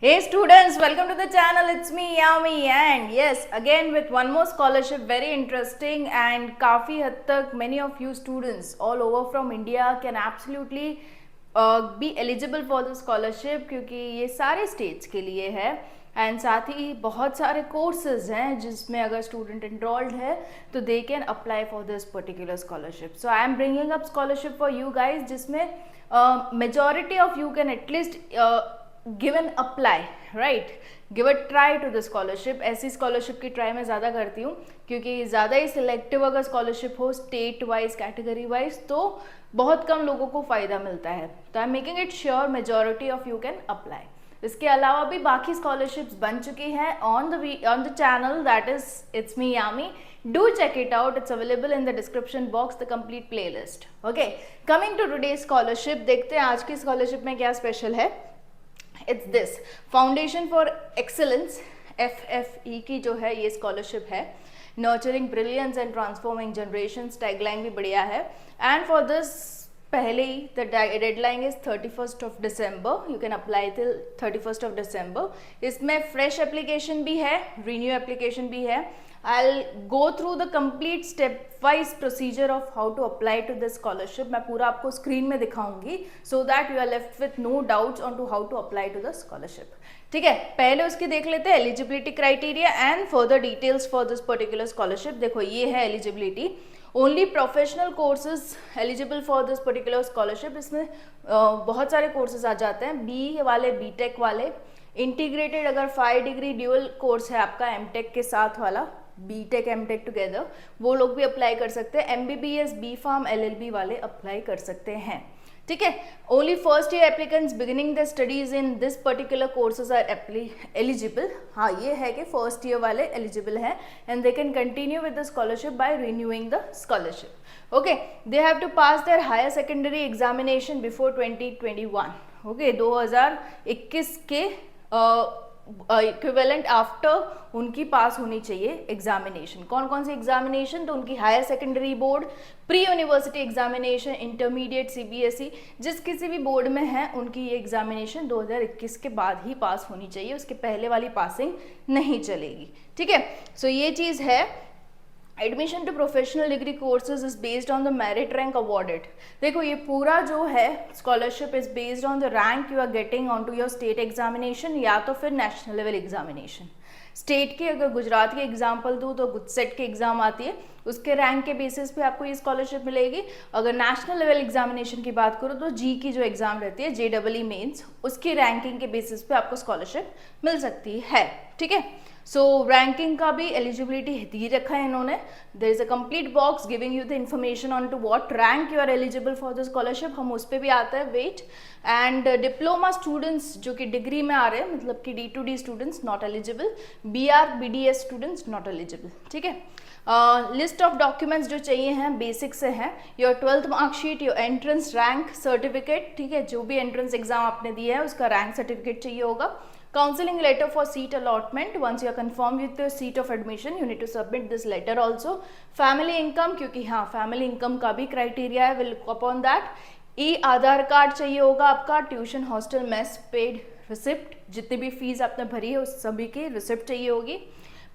Hey students, welcome to the channel. It's me Yami and yes, again with one more scholarship, very interesting and काफ़ी हद तक many of you students all over from India can absolutely be eligible for the scholarship क्योंकि ये सारे states के लिए है and साथ ही बहुत सारे कोर्सेज हैं जिसमें अगर स्टूडेंट एनरोल्ड है तो they can apply for this particular scholarship. So I am bringing up scholarship for you guys जिसमें majority of you can at least give an apply, right, give a try to the scholarship. ऐसी scholarship की try मैं ज़्यादा करती हूँ क्योंकि ज़्यादा ही सिलेक्टिव अगर स्कॉलरशिप हो स्टेट वाइज कैटेगरी वाइज तो बहुत कम लोगों को फ़ायदा मिलता है. तो I am making it sure majority of you can apply. इसके अलावा भी बाकी स्कॉलरशिप्स बन चुकी हैं on the channel that is it's me Yami. Do check it out, it's available in the description box the complete playlist. Okay, coming to today scholarship, देखते हैं आज की स्कॉलरशिप में क्या स्पेशल है. It's this foundation for excellence FFE की जो है ये स्कॉलरशिप है. Nurturing brilliance and transforming generations, tagline भी बढ़िया है. एंड फॉर दिस पहले ही the deadline is 31st of December. You can apply till 31st of December. इसमें फ्रेश एप्लीकेशन भी है, रीन्यू एप्लीकेशन भी है. I'll go through the complete step-wise procedure of how to apply to this scholarship. मैं पूरा आपको screen में दिखाऊंगी so that you are left with no doubts on to how to apply to the scholarship. ठीक है, पहले उसकी देख लेते हैं eligibility criteria and further details for this particular scholarship. देखो ये है eligibility. Only professional courses eligible for this particular scholarship. इसमें बहुत सारे कोर्सेज आ जाते हैं. बी वाले, बीटेक वाले, इंटीग्रेटेड अगर 5 डिग्री ड्यूअल कोर्स है आपका एमटेक के साथ वाला, बीटेक एमटेक टुगेदर, वो लोग भी अप्लाई कर सकते हैं. एमबीबीएस, बी फार्म, एलएलबी वाले अप्लाई कर सकते हैं. ठीक है, only first year applicants beginning the studies in this particular courses are eligible. हाँ, ये है कि फर्स्ट ईयर वाले एलिजिबल हैं and they can continue with the scholarship by renewing the scholarship. Okay, they have to pass their higher secondary examination before 2021. Okay, 2021 के equivalent after उनकी पास होनी चाहिए एग्जामिनेशन. कौन कौन सी एग्जामिनेशन? तो उनकी higher secondary board, pre university examination, intermediate, CBSE, जिस किसी भी बोर्ड में है उनकी ये एग्जामिनेशन 2021 के बाद ही पास होनी चाहिए. उसके पहले वाली पासिंग नहीं चलेगी. ठीक है, सो ये चीज़ है. Admission to professional degree courses is based on the merit rank awarded. देखो ये पूरा जो है scholarship is based on the rank you are getting on to your state examination या तो फिर नेशनल लेवल एग्जामिनेशन. स्टेट की अगर गुजरात की एग्जाम्पल दूँ तो गुजसेट की एग्जाम आती है, उसके रैंक के बेसिस पे आपको ये स्कॉलरशिप मिलेगी. अगर नेशनल लेवल एग्जामिनेशन की बात करो तो जी की जो एग्जाम रहती है JEE मेंस, उसकी रैंकिंग के बेसिस पे आपको स्कॉलरशिप मिल सकती है. ठीक है, सो रैंकिंग का भी एलिजिबिलिटी दी रखा है इन्होंने. There is a complete box giving you the information on to what rank you are eligible for the scholarship. हम उस पर भी आते हैं. वेट एंड डिप्लोमा स्टूडेंट्स जो कि डिग्री में आ रहे हैं, मतलब कि D2D students not eligible, BR BDS students not eligible. ठीक है, लिस्ट ऑफ डॉक्यूमेंट्स जो चाहिए हैं बेसिक से हैं your 12th marksheet, your entrance rank certificate. ठीक है, जो भी एंट्रेंस एग्जाम आपने दिया है उसका रैंक सर्टिफिकेट चाहिए होगा. Counseling letter for seat allotment. Once you are confirmed with your seat of admission, you need to submit this letter also. Family income, क्योंकि हाँ family income का भी criteria है, will look upon that. Aadhaar card चाहिए होगा आपका. Tuition, hostel, mess, paid receipt, जितनी भी फीस आपने भरी है उस सभी की रिसिप्ट चाहिए होगी.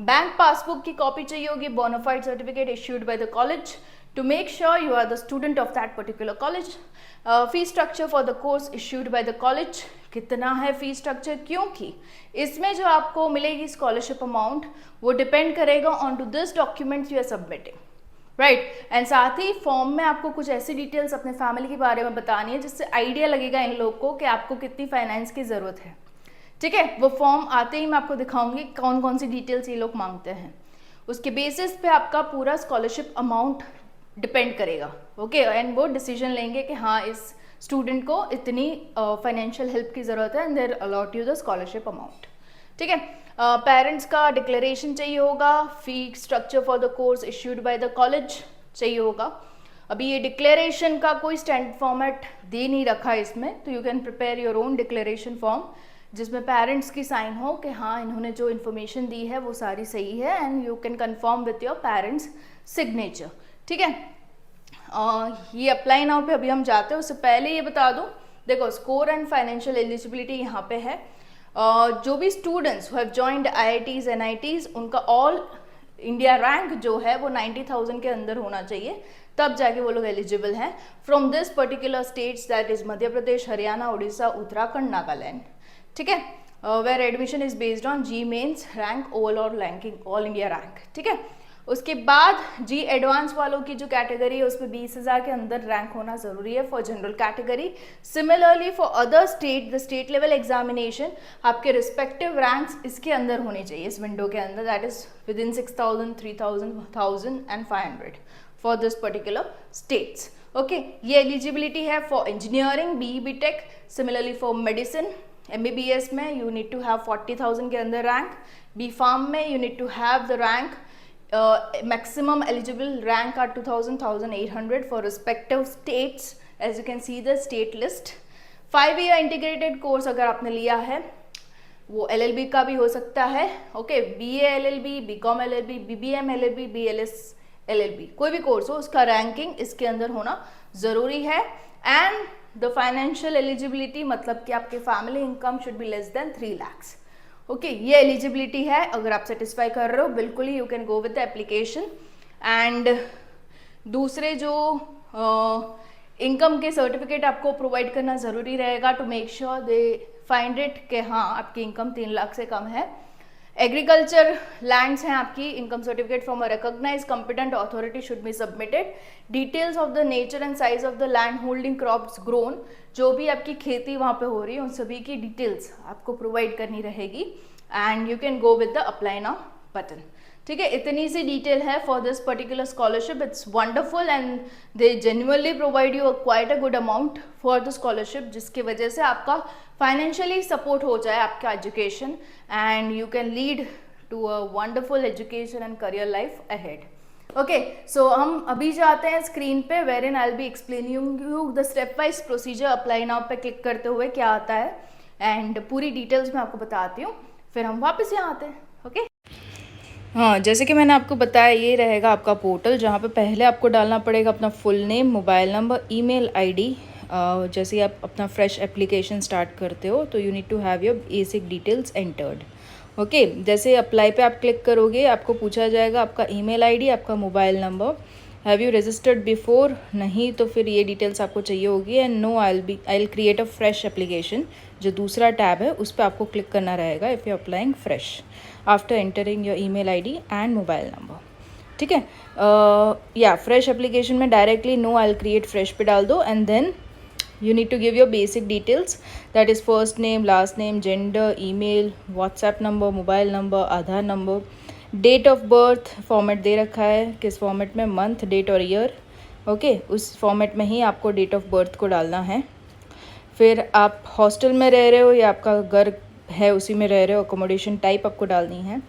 बैंक पासबुक की कॉपी चाहिए होगी. Bonafide certificate issued by the college to make sure you are the student of that particular college. Fee structure for the course issued by the college. कितना है फी स्ट्रक्चर? क्योंकि इसमें जो आपको मिलेगी स्कॉलरशिप अमाउंट वो डिपेंड करेगा on to this documents you are submitting, right. And साथ ही फॉर्म में आपको कुछ ऐसी डिटेल्स अपने फैमिली के बारे में बतानी है जिससे आइडिया लगेगा इन लोग को कि आपको कितनी फाइनेंस की ज़रूरत है. ठीक है, वो फॉर्म आते ही मैं आपको दिखाऊंगी कौन कौन सी डिटेल्स ये लोग मांगते हैं. उसके बेसिस पे आपका पूरा स्कॉलरशिप अमाउंट डिपेंड करेगा. ओके, एंड वो डिसीजन लेंगे कि हाँ इस स्टूडेंट को इतनी फाइनेंशियल हेल्प की ज़रूरत है and there allot you the scholarship amount. ठीक है, पेरेंट्स का डिक्लेरेशन चाहिए होगा. Fee structure for the course issued by the college चाहिए होगा. अभी ये डिक्लेरेशन का कोई स्टैंडर्ड फॉर्मेट दे नहीं रखा है इसमें, तो you can prepare your own declaration form जिसमें पेरेंट्स की साइन हो कि हाँ इन्होंने जो इन्फॉर्मेशन दी है वो सारी सही है and you can confirm with your parents signature. ठीक है, ये अप्लाई नाउ पे अभी हम जाते हैं. उससे पहले ये बता दूं, देखो स्कोर एंड फाइनेंशियल एलिजिबिलिटी यहाँ पे है. जो भी students who have joined IITs NITs उनका ऑल इंडिया रैंक जो है वो 90,000 के अंदर होना चाहिए, तब जाके वो लोग एलिजिबल हैं from this particular states, that is Madhya Pradesh, Haryana, Orissa, Uttarakhand, Nagaland. ठीक है, where admission is based on JEE mains rank, overall ranking, all India rank. ठीक है, उसके बाद जी एडवांस वालों की जो कैटेगरी है उसमें 20,000 के अंदर रैंक होना जरूरी है for general category. Similarly for other state, the state level examination, आपके रिस्पेक्टिव रैंक्स इसके अंदर होने चाहिए, इस विंडो के अंदर, that is within 6,000, 3,000, 1,000 and 500 for this particular states. Okay, ये एलिजिबिलिटी है for engineering, BE-BTech, similarly for medicine, MBBS में यू नीड टू हैव 40,000 के अंदर रैंक, B.Pharm में you need to have the rank, maximum eligible rank are 2,800 for respective states, as you can see the state list। 5-year integrated course अगर आपने लिया है वो LLB का भी हो सकता है। Okay, BA LLB, BCom LLB, BBM LLB, BLS LLB, कोई भी कोर्स हो उसका रैंकिंग इसके अंदर होना ज़रूरी है। एंड द फाइनेंशियल एलिजिबिलिटी, मतलब कि आपके family income should be less than 3 lakhs। Okay, ये एलिजिबिलिटी है, अगर आप सेटिस्फाई कर रहे हो बिल्कुल ही you can go with the application. And दूसरे जो इनकम के सर्टिफिकेट आपको प्रोवाइड करना ज़रूरी रहेगा to make sure they find it कि हाँ आपकी इनकम 3 लाख से कम है। एग्रीकल्चर लैंड्स हैं आपकी, income certificate from a recognised competent authority should be submitted. Details of the nature and size of the land holding, crops grown, जो भी आपकी खेती वहाँ पे हो रही है उन सभी की डिटेल्स आपको प्रोवाइड करनी रहेगी। And you can go with the apply now button. ठीक है, इतनी सी डिटेल है for this particular scholarship. It's wonderful and they genuinely provide you quite a good amount for the scholarship, जिसकी वजह से आपका फाइनेंशियली सपोर्ट हो जाए आपका education and you can lead to a wonderful education and career life ahead. Okay, so हम अभी जाते हैं स्क्रीन पे, where in I will be explaining you the step wise procedure. Apply now पे click करते हुए क्या आता है एंड पूरी डिटेल्स मैं आपको बताती हूँ, फिर हम वापस यहाँ आते हैं। ओके, हाँ, जैसे कि मैंने आपको बताया ये रहेगा आपका पोर्टल, जहाँ पे पहले आपको डालना पड़ेगा अपना full name, mobile number, email ID. जैसे ही आप अपना फ्रेश एप्लीकेशन स्टार्ट करते हो तो you need to have your basic details entered. Okay, जैसे अप्लाई पे आप क्लिक करोगे आपको पूछा जाएगा आपका ईमेल आईडी, आपका mobile number, have you registered before, नहीं तो फिर ये डिटेल्स आपको चाहिए होगी। And no, I will create a fresh application, जो दूसरा टैब है उस पर आपको क्लिक करना रहेगा if you applying fresh after entering your email ID and mobile number. ठीक है, या फ्रेश एप्लीकेशन में directly no I will create fresh पे डाल दो। And then you need to give your basic details, that is first name, last name, gender, email, WhatsApp number, mobile number, Aadhaar number, date of birth format दे रखा है, किस format में, month, date और year. Okay, उस format में ही आपको डेट ऑफ बर्थ को डालना है। फिर आप हॉस्टल में रह रहे हो या आपका घर है उसी में रह रहे हो, अकोमोडेशन टाइप आपको डालनी है।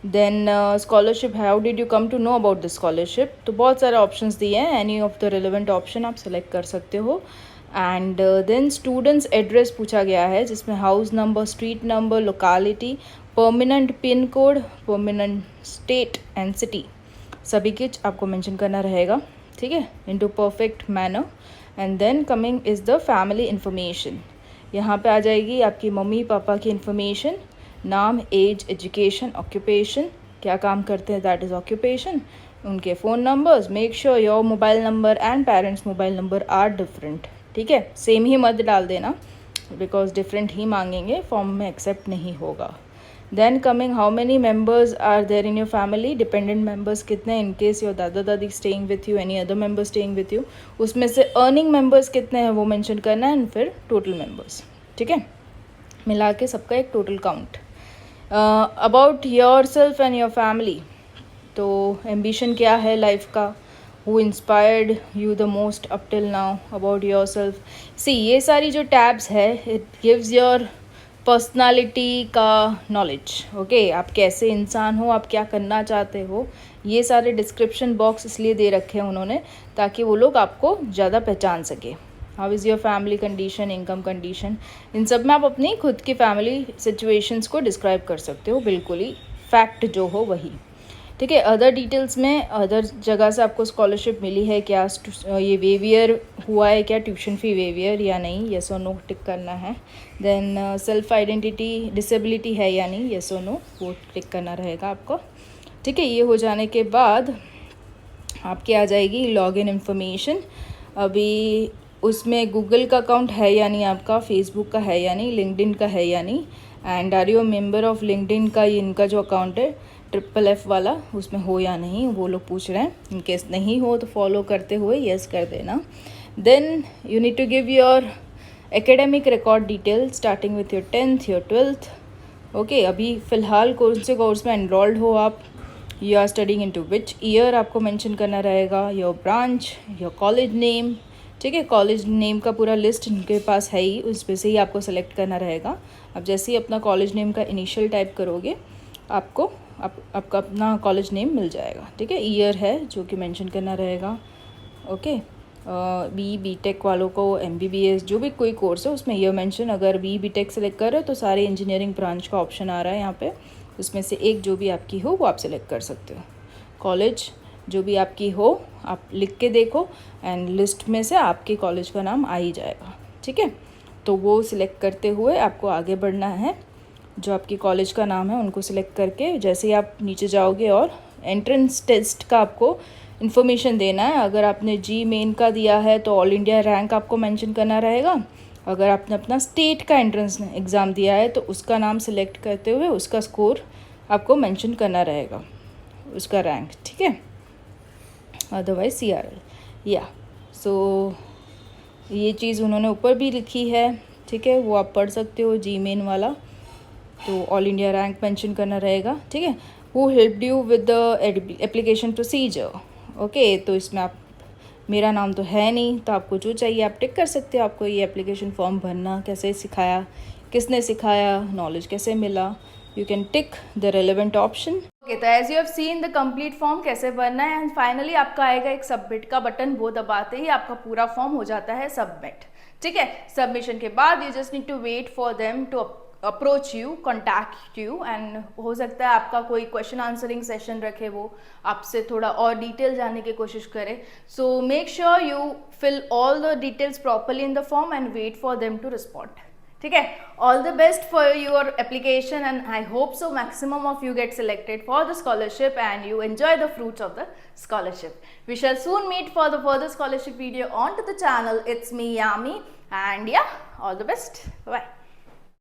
Then scholarship, how did you come to know about the scholarship, तो बहुत सारे ऑप्शंस दिए हैं, any of the relevant option आप सेलेक्ट कर सकते हो। एंड देन स्टूडेंट्स एड्रेस पूछा गया है, जिसमें house number, street number, locality, permanent pin code, permanent state and city, सभी कुछ आपको मेंशन करना रहेगा। ठीक है, into perfect manner. And then coming is the family information, यहाँ पे आ जाएगी आपकी मम्मी पापा की इन्फॉर्मेशन, नाम, एज, एजुकेशन, ऑक्यूपेशन, क्या काम करते हैं दैट इज़ ऑक्यूपेशन, उनके phone numbers, make sure your mobile number and parents mobile number are different. ठीक है, सेम ही मत डाल देना बिकॉज डिफरेंट ही मांगेंगे, फॉर्म में एक्सेप्ट नहीं होगा। Then coming, how many members are there in your family, dependent members कितने, इन केस योर दादा दादी staying with you, any other member staying with you, उसमें से अर्निंग मेंबर्स कितने हैं वो मेंशन करना है, एंड फिर टोटल मेंबर्स। ठीक है, मिला के सबका एक total count. About your self and your family, तो एम्बिशन क्या है लाइफ का, who inspired you the most up till now, about yourself। see, ये सारी जो टैब्स है it gives your पर्सनालिटी का नॉलेज। ओके, आप कैसे इंसान हो, आप क्या करना चाहते हो, ये सारे डिस्क्रिप्शन बॉक्स इसलिए दे रखे हैं उन्होंने ताकि वो लोग आपको ज़्यादा पहचान सके। How is your family condition, income condition, इन सब में आप अपनी खुद की फैमिली सिचुएशंस को डिस्क्राइब कर सकते हो, बिल्कुल ही फैक्ट जो हो वही। ठीक है। अदर डिटेल्स में अदर जगह से आपको स्कॉलरशिप मिली है क्या, ये वेवियर हुआ है क्या, ट्यूशन फ़ी वेवियर या नहीं, येस और नो टिक करना है। देन सेल्फ आइडेंटिटी डिसेबिलिटी है या नहीं, येस और नो, वो टिक करना रहेगा आपको। ठीक है। ये हो जाने के बाद आपकी आ जाएगी लॉगिन इन्फॉर्मेशन। अभी उसमें गूगल का अकाउंट है या नहीं आपका, फेसबुक का है या नहीं, लिंक्डइन का है या नहीं, and are you member of LinkedIn का, इनका जो अकाउंट है FFF वाला, उसमें हो या नहीं, वो लोग पूछ रहे हैं। इनकेस नहीं हो तो फॉलो करते हुए येस कर देना। Then you need to give your academic record detail starting with your 10th your 12th। Okay, अभी फ़िलहाल कौन से कोर्स में एनरोल्ड हो आप, you are studying in to which year आपको मेंशन करना रहेगा, your branch, your college name. ठीक है, कॉलेज नेम का पूरा लिस्ट इनके पास है ही, उस पे से ही आपको सेलेक्ट करना रहेगा। अब जैसे ही अपना कॉलेज नेम का इनिशियल टाइप करोगे आपको आपका अपना कॉलेज नेम मिल जाएगा। ठीक है, ईयर है जो कि मेंशन करना रहेगा। ओके, BTech वालों को MBBS जो भी कोई कोर्स है उसमें ईयर मेंशन, अगर BTech सेलेक्ट कर रहे हो तो सारे इंजीनियरिंग ब्रांच का ऑप्शन आ रहा है यहाँ पे, उसमें से एक जो भी आपकी हो वो आप सेलेक्ट कर सकते हो। कॉलेज जो भी आपकी हो आप लिख के देखो, एंड लिस्ट में से आपके कॉलेज का नाम आ ही जाएगा। ठीक है, तो वो सिलेक्ट करते हुए आपको आगे बढ़ना है। जो आपकी कॉलेज का नाम है उनको सिलेक्ट करके जैसे ही आप नीचे जाओगे, और एंट्रेंस टेस्ट का आपको इन्फॉर्मेशन देना है। अगर आपने जी मेन का दिया है तो ऑल इंडिया रैंक आपको मेंशन करना रहेगा। अगर आपने अपना स्टेट का एंट्रेंस एग्ज़ाम दिया है तो उसका नाम सिलेक्ट करते हुए उसका स्कोर आपको मेंशन करना रहेगा, उसका रैंक। ठीक है, अदरवाइज CRL या सो ये चीज़ उन्होंने ऊपर भी लिखी है। ठीक है, वो आप पढ़ सकते हो, जी मेन वाला, तो ऑल इंडिया रैंक मेंशन करना रहेगा। ठीक है, who helped you with the application procedure. Okay, तो इसमें आप, मेरा नाम तो है नहीं, तो आपको जो चाहिए आप टिक कर सकते हो। आपको ये एप्लीकेशन फॉर्म भरना कैसे सिखाया, किसने सिखाया, नॉलेज कैसे मिला, you can tick the relevant option. Okay, तो as you have seen the complete form कैसे भरना है, एंड फाइनली आपका आएगा एक सबमिट का बटन, वो दबाते ही आपका पूरा फॉर्म हो जाता है सबमिट। ठीक है, सबमिशन के बाद you just need to wait for them to approach you, contact you, and हो सकता है आपका कोई क्वेश्चन आंसरिंग सेशन रखे, वो आपसे थोड़ा और डिटेल जानने की कोशिश करे। So make sure you fill all the details properly in the form and wait for them to respond. ठीक है, all the best for your application, and I hope so maximum of you get selected for the scholarship and you enjoy the fruits of the scholarship. We shall soon meet for the further scholarship video onto the channel. It's me, Yami, and yeah, all the best. Bye.